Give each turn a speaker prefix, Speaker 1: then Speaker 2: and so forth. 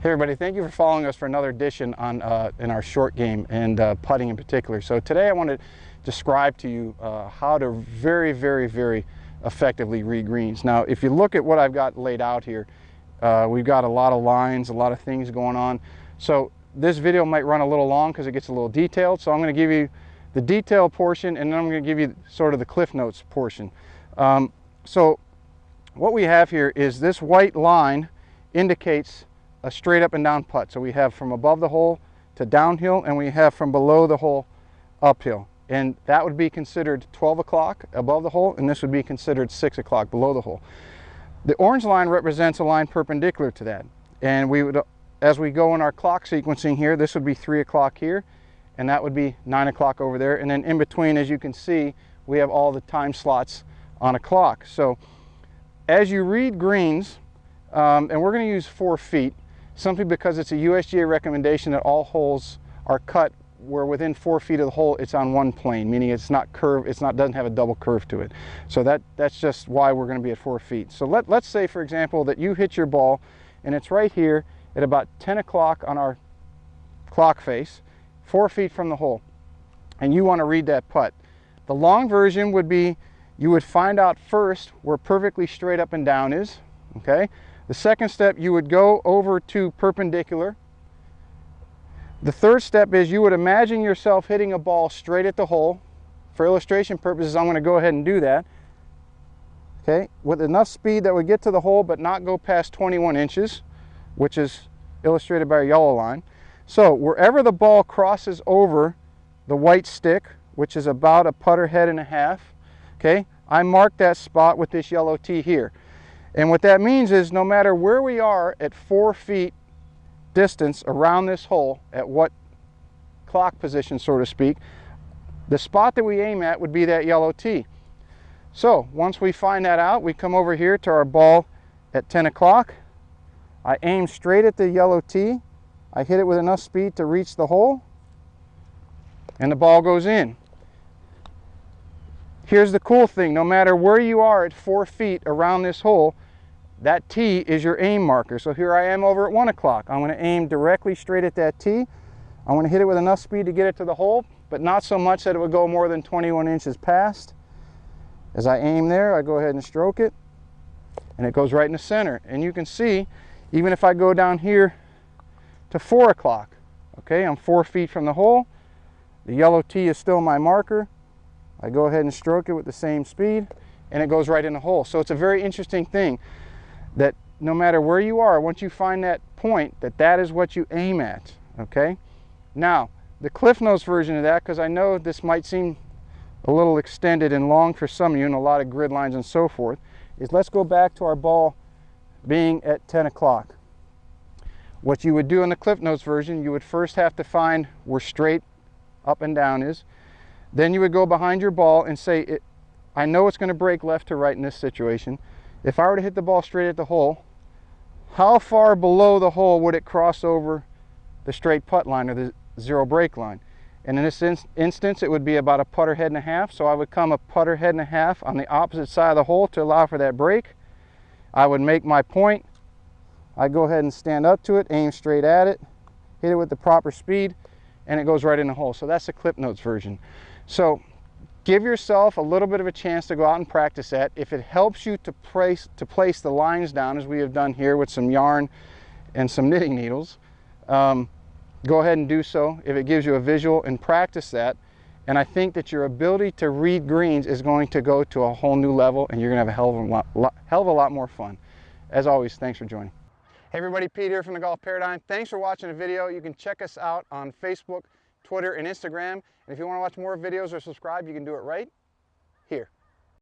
Speaker 1: Hey everybody, thank you for following us for another edition on in our short game and putting in particular. So today I want to describe to you how to very effectively read greens. Now if you look at what I've got laid out here, we've got a lot of lines, a lot of things going on. So this video might run a little long because it gets a little detailed. So I'm going to give you the detailed portion and then I'm going to give you sort of the Cliff Notes portion. So what we have here is this white line indicates a straight up and down putt. So we have from above the hole to downhill, and we have from below the hole uphill. And that would be considered 12 o'clock above the hole, and this would be considered 6 o'clock below the hole. The orange line represents a line perpendicular to that. And we would, as we go in our clock sequencing here, this would be 3 o'clock here, and that would be 9 o'clock over there. And then in between, as you can see, we have all the time slots on a clock. So as you read greens, and we're going to use 4 feet, simply because it's a USGA recommendation that all holes are cut where within 4 feet of the hole it's on one plane, meaning it's not curved, doesn't have a double curve to it. So that's just why we're going to be at 4 feet. So let's say, for example, that you hit your ball and it's right here at about 10 o'clock on our clock face, 4 feet from the hole, and you want to read that putt. The long version would be you would find out first where perfectly straight up and down is, okay? The second step, you would go over to perpendicular. The third step is you would imagine yourself hitting a ball straight at the hole. For illustration purposes, I'm going to go ahead and do that. Okay, with enough speed that would get to the hole but not go past 21 inches, which is illustrated by a yellow line. So wherever the ball crosses over the white stick, which is about a putter head and a half, okay, I mark that spot with this yellow T here. And what that means is no matter where we are at 4 feet distance around this hole, at what clock position, so to speak, the spot that we aim at would be that yellow T. So once we find that out, we come over here to our ball at 10 o'clock. I aim straight at the yellow T. I hit it with enough speed to reach the hole, and the ball goes in. Here's the cool thing, no matter where you are at 4 feet around this hole, that T is your aim marker. So here I am over at 1 o'clock. I'm going to aim directly straight at that T. I'm going to hit it with enough speed to get it to the hole, but not so much that it would go more than 21 inches past. As I aim there, I go ahead and stroke it, and it goes right in the center. And you can see, even if I go down here to 4 o'clock, okay, I'm 4 feet from the hole. The yellow T is still my marker. I go ahead and stroke it with the same speed, and it goes right in the hole. So it's a very interesting thing that no matter where you are, once you find that point, that is what you aim at, okay? Now, the Cliff Notes version of that, because I know this might seem a little extended and long for some of you and a lot of grid lines and so forth, is let's go back to our ball being at 10 o'clock. What you would do in the Cliff Notes version, you would first have to find where straight up and down is. Then you would go behind your ball and say, I know it's going to break left to right in this situation. If I were to hit the ball straight at the hole, how far below the hole would it cross over the straight putt line or the zero break line? And in this instance, it would be about a putter head and a half. So I would come a putter head and a half on the opposite side of the hole to allow for that break. I would make my point. I go ahead and stand up to it, aim straight at it, hit it with the proper speed, and it goes right in the hole. So that's the Cliff Notes version. So give yourself a little bit of a chance to go out and practice that. If it helps you to place the lines down, as we have done here with some yarn and some knitting needles, go ahead and do so if it gives you a visual, and practice that. And I think that your ability to read greens is going to go to a whole new level, and you're going to have a hell of a lot more fun. As always, thanks for joining. Hey everybody, Pete here from the Golf Paradigm. Thanks for watching the video. You can check us out on Facebook, Twitter, and Instagram. And if you want to watch more videos or subscribe, you can do it right here.